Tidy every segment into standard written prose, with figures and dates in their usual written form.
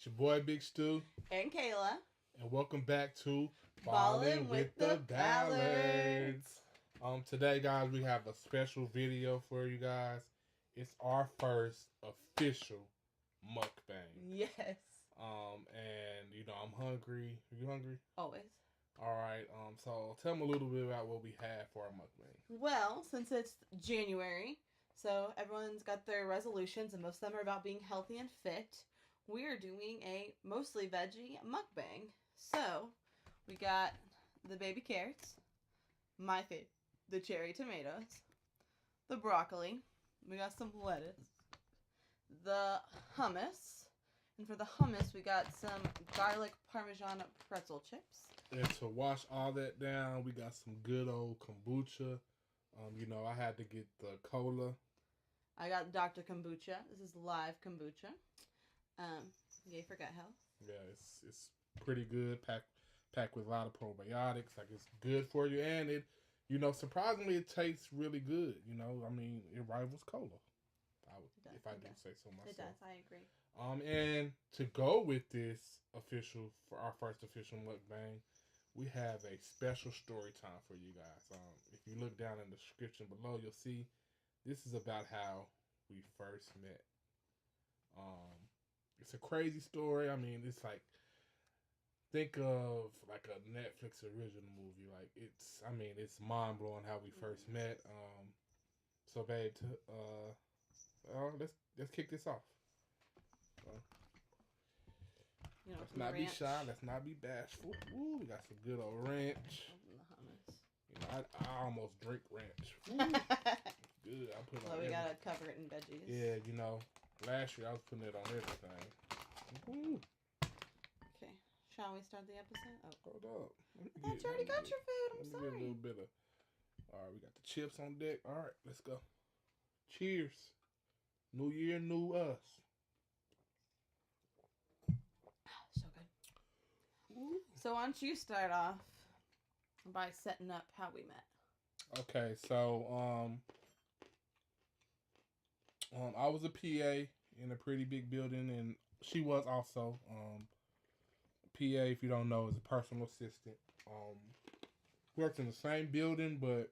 It's your boy Big Stu. And Kayla. And welcome back to Ballin' with the Ballards. Today, guys, we have a special video for you guys. It's our first official mukbang. Yes. And I'm hungry. Are you hungry? Always. All right. So tell them a little bit about what we have for our mukbang. Well, since it's January, so everyone's got their resolutions, and most of them are about being healthy and fit. We are doing a mostly veggie mukbang. So, we got the baby carrots, the cherry tomatoes, the broccoli, we got some lettuce, the hummus, and for the hummus, we got some garlic parmesan pretzel chips. And to wash all that down, we got some good old kombucha. I had to get the cola. I got Dr. Kombucha. This is live kombucha. Yay for gut health. Yeah, it's pretty good. Packed with a lot of probiotics. Like, it's good for you, and it, surprisingly, it tastes really good. It rivals cola. If I do say so myself. It does. I agree. And to go with this for our first official mukbang, we have a special story time for you guys. If you look down in the description below, you'll see this is about how we first met. It's a crazy story. It's like, think of like a Netflix original movie. Like, it's mind blowing how we first met. So babe, let's kick this off. Let's not be shy. Let's not be bashful. Ooh, we got some good old ranch. The hummus. I almost drink ranch. Good. I put it on. We gotta cover it in veggies. Yeah, last year I was putting it on everything. Ooh. Okay. Shall we start the episode? Oh, hold up. I thought you already got your food. I'm sorry. Get a little bit of. All right, we got the chips on deck. All right, let's go. Cheers. New year, new us. So good. Ooh. So why don't you start off by setting up how we met? Okay, so I was a PA in a pretty big building, and she was also. PA, if you don't know, is a personal assistant. Worked in the same building, but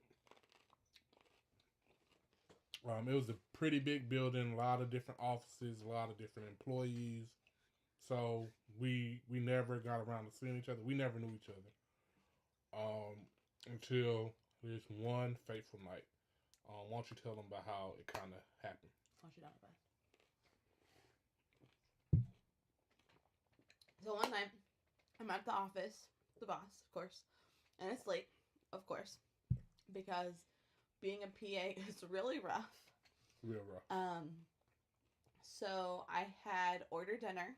it was a pretty big building, a lot of different offices, a lot of different employees. So we never got around to seeing each other. We never knew each other until this one fateful night. Why don't you tell them about how it kind of happened? Why don't you tell about it? So one night, I'm at the office, the boss, of course, and it's late, of course, because being a PA is really rough. Real rough. So I had ordered dinner,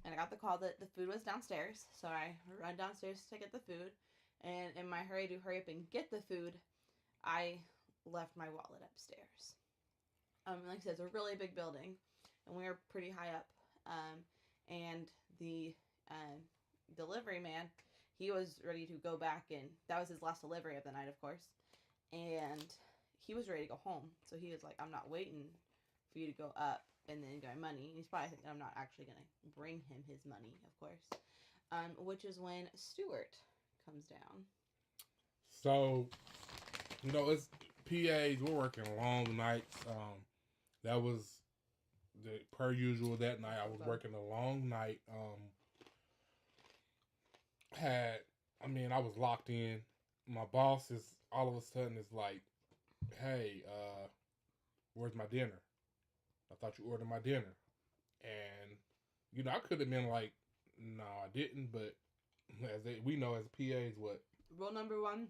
and I got the call that the food was downstairs. So I run downstairs to get the food, and in my hurry to hurry up and get the food, I left my wallet upstairs. Like I said, it's a really big building, and we were pretty high up. And the delivery man, he was ready to go back, and that was his last delivery of the night, of course. And he was ready to go home. So he was like, I'm not waiting for you to go up and then get my money. And he's probably thinking I'm not actually going to bring him his money, of course. Which is when Stuart comes down. So, it's PAs, we're working long nights. That was per usual that night. I was working a long night. I was locked in. My boss is all of a sudden is like, hey, where's my dinner? I thought you ordered my dinner. And, I could have been like, no, I didn't. But we know as PAs what? Rule number 1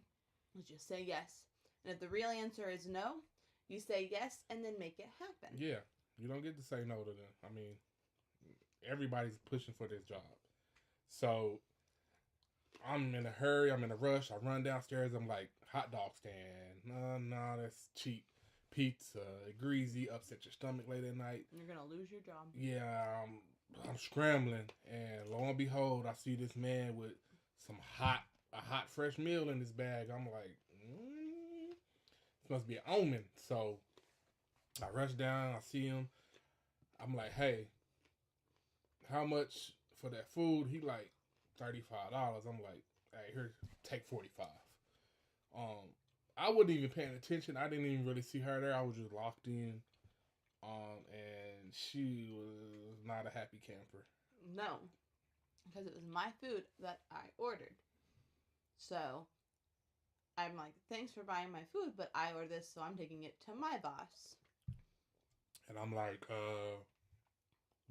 is just say yes. And if the real answer is no, you say yes and then make it happen. Yeah. You don't get to say no to them. Everybody's pushing for this job. So I'm in a hurry. I'm in a rush. I run downstairs. I'm like, hot dog stand. No, that's cheap. Pizza, greasy, upset your stomach late at night. You're going to lose your job. Yeah, I'm scrambling. And lo and behold, I see this man with a hot fresh meal in his bag. I'm like, this must be an omen. So I rush down. I see him. I'm like, hey, how much for that food? He like $35. I'm like, hey, here, take 45. I wasn't even paying attention. I didn't even really see her there. I was just locked in. And she was not a happy camper. No, because it was my food that I ordered. So I'm like, thanks for buying my food, but I ordered this, so I'm taking it to my boss. And I'm like,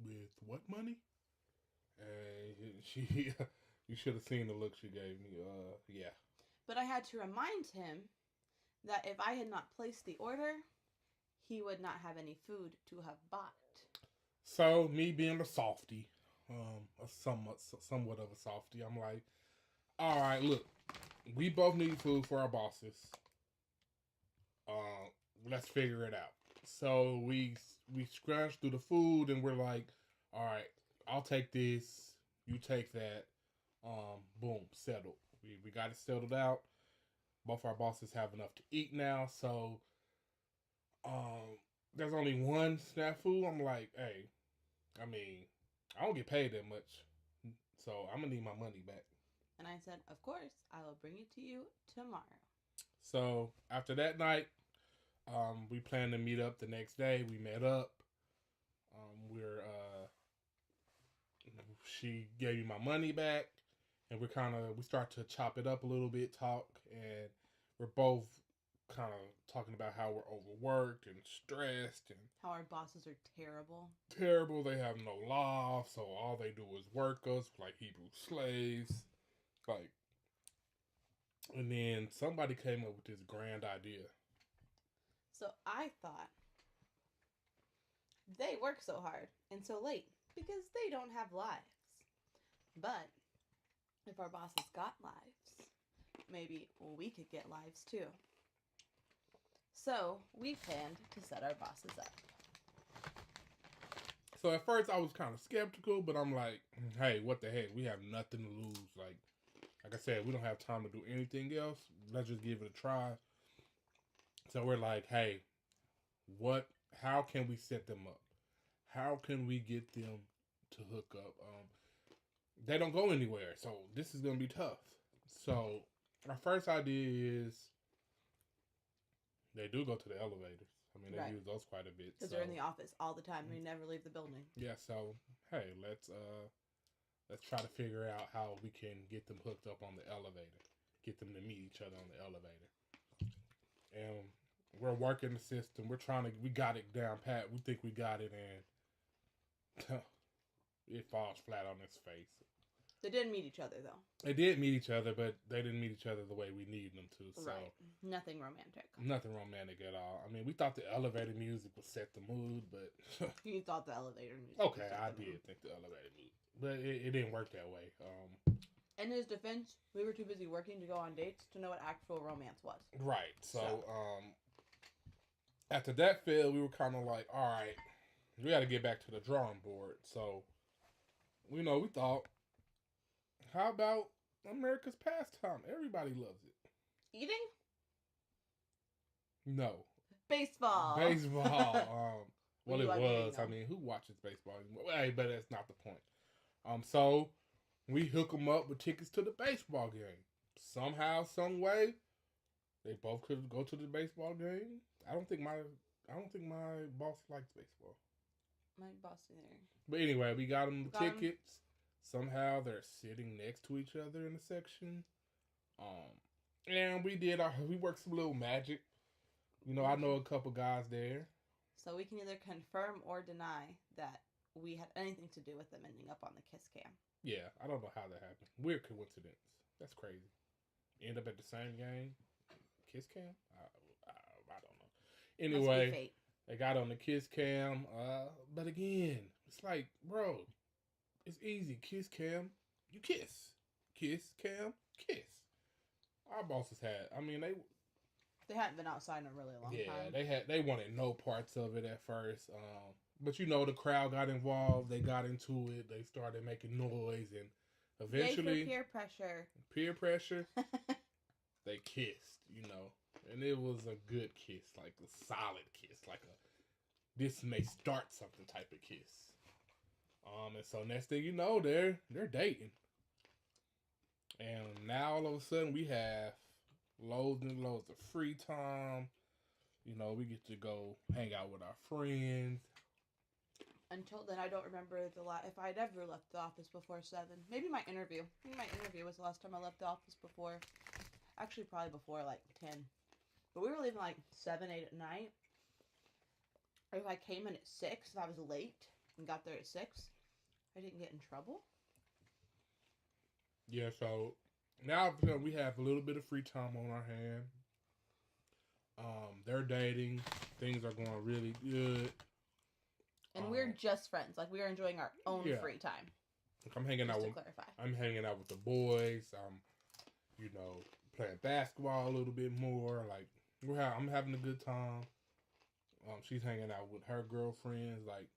with what money? And she, you should have seen the look she gave me. Yeah. But I had to remind him that if I had not placed the order, he would not have any food to have bought. So me being a softie, somewhat of a softie, I'm like, all right, look, we both need food for our bosses. Let's figure it out. So we scratch through the food, and we're like, all right, I'll take this, you take that. Boom, settled. We got it settled out. Both our bosses have enough to eat now, so there's only one snafu. I'm like, hey, I mean, I don't get paid that much, so I'm gonna need my money back. And I said, of course, I will bring it to you tomorrow. So after that night, we planned to meet up the next day. We met up. She gave me my money back, and we start to chop it up a little bit, talk, and we're both kind of talking about how we're overworked and stressed and how our bosses are terrible. Terrible. They have no law, so all they do is work us like Hebrew slaves. Like, and then somebody came up with this grand idea. So I thought they work so hard and so late because they don't have lives. But if our bosses got lives, maybe we could get lives too. So we planned to set our bosses up. So at first I was kind of skeptical, but I'm like, hey, what the heck? We have nothing to lose. Like I said, we don't have time to do anything else. Let's just give it a try. So we're like, hey, how can we set them up? How can we get them to hook up? They don't go anywhere, so this is going to be tough. So our first idea is they do go to the elevators. I mean, they use those quite a bit. Because they're in the office all the time. They never leave the building. Yeah, so, hey, let's try to figure out how we can get them hooked up on the elevator. Get them to meet each other on the elevator. And we're working the system. We got it down pat. We think we got it, and it falls flat on its face. They didn't meet each other, though. They did meet each other, but they didn't meet each other the way we need them to. So right. Nothing romantic. Nothing romantic at all. I mean, we thought the elevator music would set the mood, but... You thought the elevator music okay, I did think the elevator music. But it didn't work that way. In his defense, we were too busy working to go on dates to know what actual romance was. Right. So after that failed, we were kind of like, all right, we got to get back to the drawing board. So, we thought, how about America's pastime? Everybody loves it. Eating? No. Baseball. Well, it was. I mean, who watches baseball anymore? Hey, but that's not the point. So we hook them up with tickets to the baseball game. Somehow, some way, they both could go to the baseball game. I don't think my boss likes baseball. My boss either. But anyway, we got them the tickets. Somehow they're sitting next to each other in the section. And we worked some little magic. I know a couple guys there. So we can either confirm or deny that we had anything to do with them ending up on the kiss cam. Yeah, I don't know how that happened. Weird coincidence. That's crazy. End up at the same game. Kiss cam? I don't know. Anyway, they got on the kiss cam. But again, it's like, bro, it's easy. Kiss cam, you kiss. Kiss cam, kiss. Our bosses had. I mean, they hadn't been outside in a really long time. Yeah, they wanted no parts of it at first. But the crowd got involved. They got into it. They started making noise, and eventually, peer pressure. Peer pressure. They kissed, and it was a good kiss, like a solid kiss, like a this may start something type of kiss. And so next thing you know, they're dating. And now all of a sudden we have loads and loads of free time. You know, we get to go hang out with our friends. Until then, I don't remember if I'd ever left the office before 7. Maybe my interview. Maybe my interview was the last time I left the office before. Actually, probably before like 10. But we were leaving like 7, 8 at night. Or if I came in at 6, if I was late and got there at 6, I didn't get in trouble. Yeah, so now we have a little bit of free time on our hand. They're dating. Things are going really good. And we're just friends. Like, we are enjoying our own free time. Like I'm hanging out with the boys. You know, playing basketball a little bit more. Like I'm having a good time. She's hanging out with her girlfriends. Like,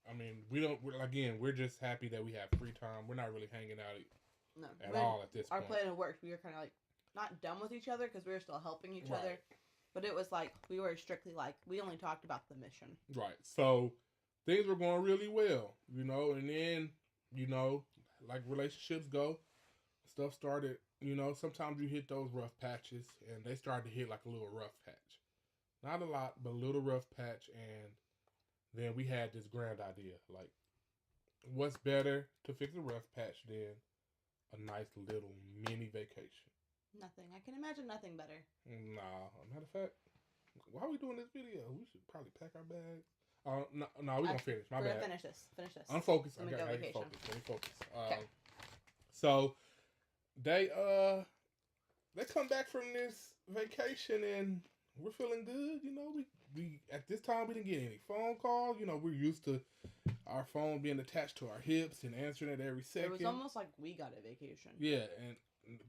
I mean, we're just happy that we have free time. We're not really hanging out at all at this point. Our plan worked. We were kind of like not done with each other because we were still helping each other. But it was like we were strictly like we only talked about the mission. Right. So things were going really well, you know, and then, you know, like relationships go, stuff started, you know, sometimes you hit those rough patches, and they started to hit like a little rough patch. Not a lot, but a little rough patch, and then we had this grand idea, like, what's better to fix a rough patch than a nice little mini vacation? Nothing. I can imagine nothing better. Nah, matter of fact, why are we doing this video? We should probably pack our bags. No, we're gonna finish. My bad. We're gonna finish this. I'm focused. Let me go vacation. Let me focus. So they come back from this vacation and we're feeling good. You know, we at this time we didn't get any phone calls. You know, we're used to our phone being attached to our hips and answering it every second. It was almost like we got a vacation. Yeah,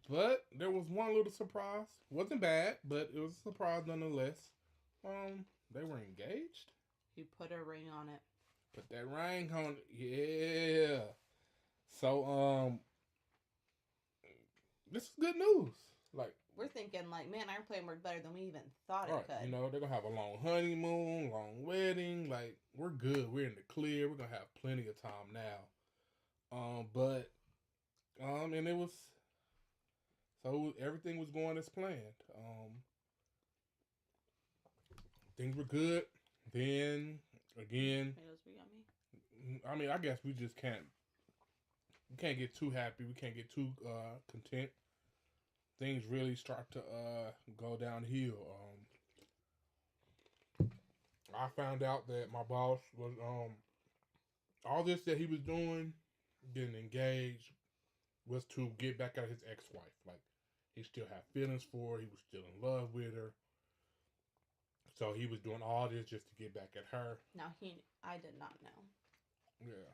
but there was one little surprise. Wasn't bad, but it was a surprise nonetheless. They were engaged. He put a ring on it. Put that ring on it. Yeah. So, this is good news. Like, we're thinking, like, man, our plan worked better than we even thought it could. You know, they're going to have a long honeymoon, long wedding. Like, we're good. We're in the clear. We're going to have plenty of time now. And it was, so everything was going as planned. Things were good. Then, again, I mean, I guess we just can't get too happy. We can't get too content. Things really start to go downhill. I found out that my boss was all this that he was doing, getting engaged, was to get back at his ex-wife. Like, he still had feelings for her. He was still in love with her. So he was doing all this just to get back at her. Now I did not know. Yeah.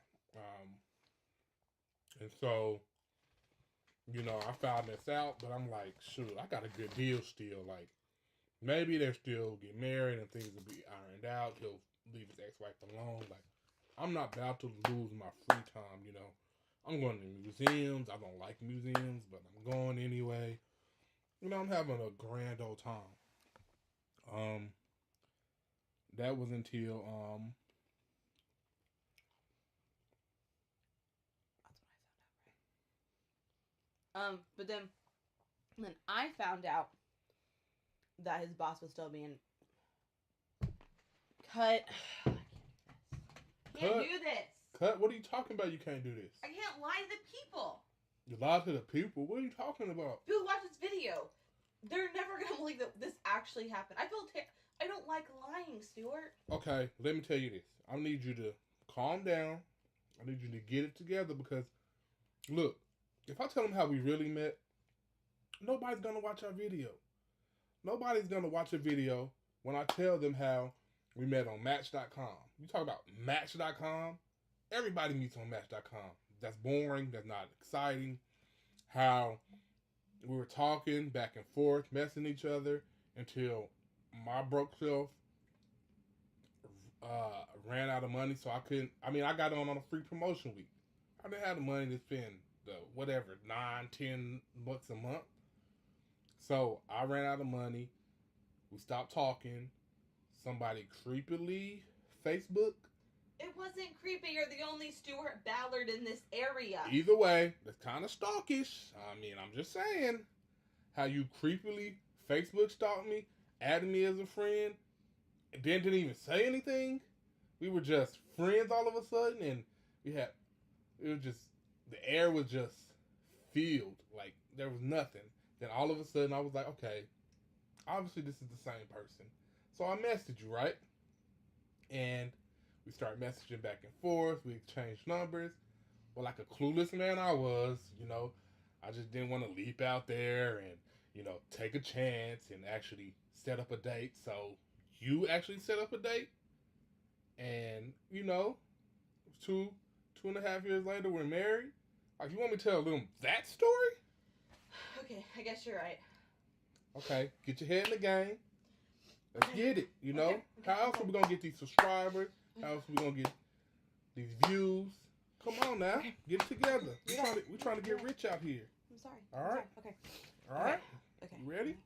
And so, you know, I found this out, but I'm like, shoot, I got a good deal still. Like, maybe they'll still get married and things will be ironed out. He'll leave his ex-wife alone. Like, I'm not about to lose my free time, you know. I'm going to museums. I don't like museums, but I'm going anyway. You know, I'm having a grand old time. That was until but then I found out that his boss was still being cut. Can't do this. Cut? What are you talking about? You can't do this. I can't lie to the people. You lie to the people? What are you talking about? People who watch this video, they're never gonna believe that this actually happened. I don't like lying, Stuart. Okay, let me tell you this. I need you to calm down. I need you to get it together because, look, if I tell them how we really met, nobody's going to watch our video. Nobody's going to watch a video when I tell them how we met on Match.com. You talk about Match.com? Everybody meets on Match.com. That's boring. That's not exciting. How we were talking back and forth, messing each other until my broke self ran out of money, so I couldn't. I mean, I got on a free promotion week. I didn't have the money to spend whatever, $9-10 a month. So I ran out of money. We stopped talking. Somebody creepily Facebook. It wasn't creepily. but you're the only Stuart Ballard in this area. Either way, that's kind of stalkish. I mean, I'm just saying how you creepily Facebook stalked me, added me as a friend, and then didn't even say anything. We were just friends all of a sudden, and it was just, the air was just filled. Like, there was nothing. Then all of a sudden, I was like, okay, obviously this is the same person. So I messaged you, right? And we started messaging back and forth. We exchanged numbers. Well, like a clueless man I was, I just didn't want to leap out there and, take a chance and actually set up a date. So you actually set up a date. And, 2.5 years later, we're married. Like, you want me to tell them that story? Okay, I guess you're right. Okay, get your head in the game. Let's get it, Okay. How else are we going to get these subscribers? How else are we going to get these views? Come on now. Okay. Get it together. We're trying to get rich out here. I'm sorry. All I'm right. sorry. Okay. All right. Okay. You ready?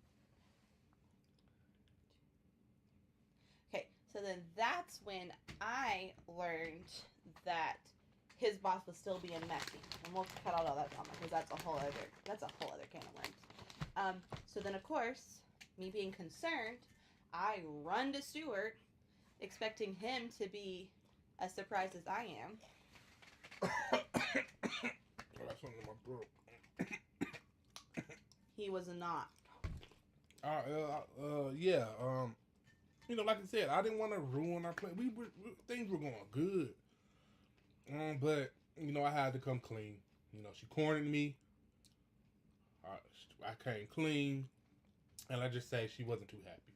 Okay, so then that's when I learned that his boss was still being messy, and we'll cut out all that drama because that's a whole other can of worms. So then of course, me being concerned, I run to Stuart, expecting him to be as surprised as I am. Oh, that's something in my throat. He was not. Yeah. Like I said, I didn't want to ruin our plan. Things were going good. But I had to come clean. She cornered me. I came clean, and I just say she wasn't too happy.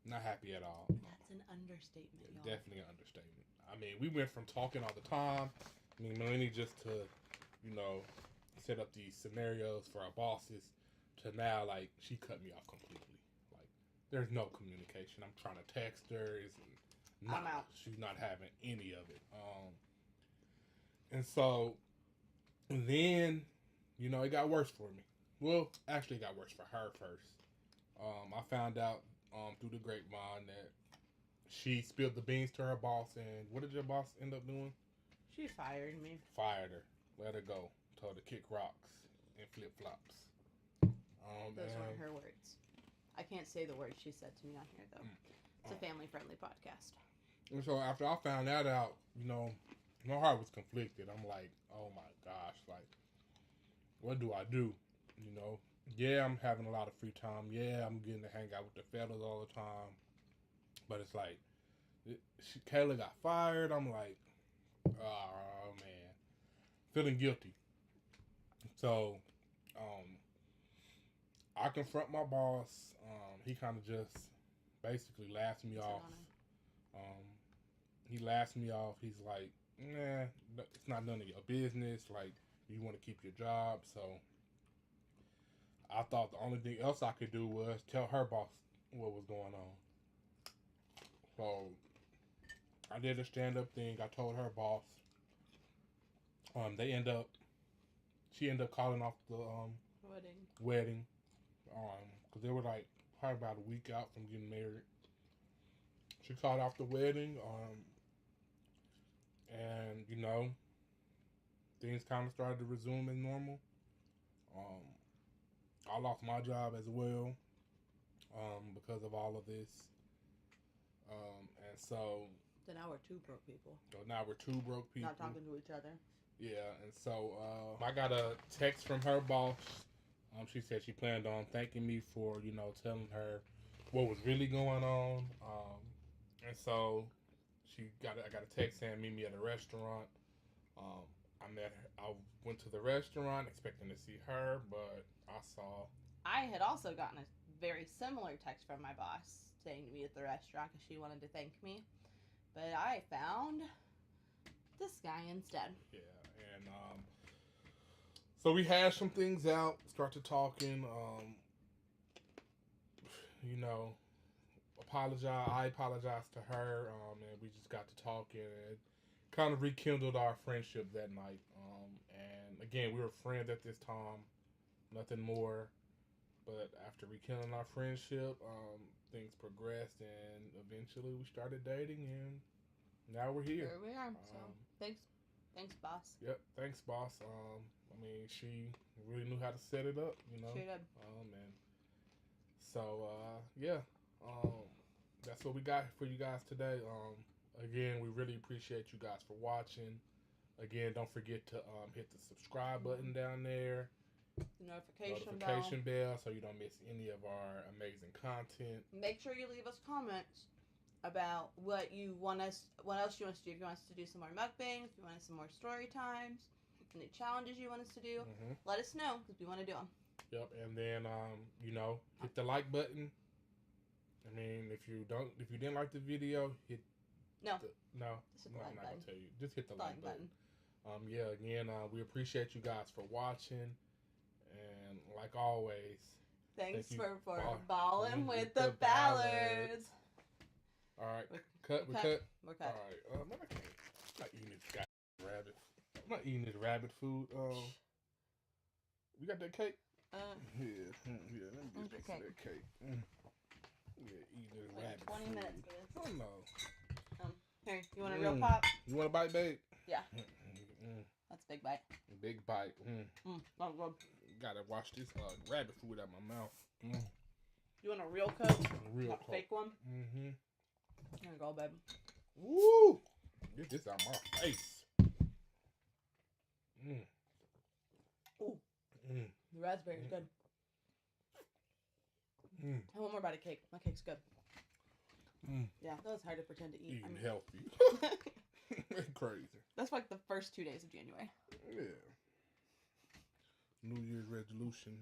Not happy at all. That's an understatement, y'all. Definitely an understatement. I mean, we went from talking all the time. I mean, mainly just to, set up these scenarios for our bosses, to now, like, she cut me off completely. Like, there's no communication. I'm trying to text her. I'm out. She's not having any of it. And so, then, it got worse for me. Well, actually, it got worse for her first. I found out through the grapevine that she spilled the beans to her boss, and what did your boss end up doing? She fired me. Fired her. Let her go. Told her to kick rocks and flip-flops. Those weren't her words. I can't say the words she said to me on here, though. It's a family-friendly podcast. And so after I found that out, my heart was conflicted. I'm like, oh my gosh, like, what do I do? Yeah, I'm having a lot of free time. Yeah, I'm getting to hang out with the fellas all the time. But it's like, Kayla got fired. I'm like, oh man, feeling guilty. So, I confront my boss. He kind of just basically laughs me off. He laughs me off. He's like, nah, it's not none of your business. Like, you want to keep your job. So I thought the only thing else I could do was tell her boss what was going on. So I did a stand-up thing. I told her boss. She ended up calling off the wedding. Because they were like probably about a week out from getting married. She called off the wedding. And things kind of started to resume as normal. I lost my job as well because of all of this. And so now we're two broke people. So now we're two broke people. Not talking to each other. Yeah, and so I got a text from her boss. She said she planned on thanking me for, telling her what was really going on. And so I got a text saying meet me at a restaurant. I met her. I went to the restaurant expecting to see her, but I had also gotten a very similar text from my boss saying to meet at the restaurant because she wanted to thank me. But I found this guy instead. Yeah, and so we hashed some things out, started talking, I apologized to her, and we just got to talking, and it kind of rekindled our friendship that night. And again, we were friends at this time, nothing more. But after rekindling our friendship, things progressed, and eventually we started dating, and now we're here. Here we are. So thanks, boss. Yep. Thanks, boss. I mean, she really knew how to set it up, you know. She did. And so yeah, that's what we got for you guys today. Again, we really appreciate you guys for watching. Again, don't forget to hit the subscribe button down there. The notification bell so you don't miss any of our amazing content. Make sure you leave us comments about what else you want us to do. If you want us to do some more mukbangs, if you want some more story times, any challenges you want us to do, let us know because we want to do them. Yep, and then hit the like button. I mean, if you didn't like the video, hit no. I'm not gonna tell you. Just hit the like button. Again, we appreciate you guys for watching, and like always, thanks for balling with the Ballards. All right, we're cut. We're cut. All right, I'm not eating this goddamn rabbit. I'm not eating this rabbit food. We got that cake? Yeah. Let me get a piece of that cake. Yeah, eating this rabbit 20 food. minutes for this. Oh no. Here, you want a real pop? You want a bite, babe? Yeah. That's a big bite. Big bite. That's good. Gotta wash this rabbit food out my mouth. You want a real Coke? Real Not Coke. fake one? Mm-hmm. Here you go, babe. Woo! Get this out my face. Ooh. The raspberry's good. I want more bite of cake. My cake's good. Yeah, that was hard to pretend to eat. Eating healthy. Crazy. That's like the first 2 days of January. Yeah. New Year's resolution.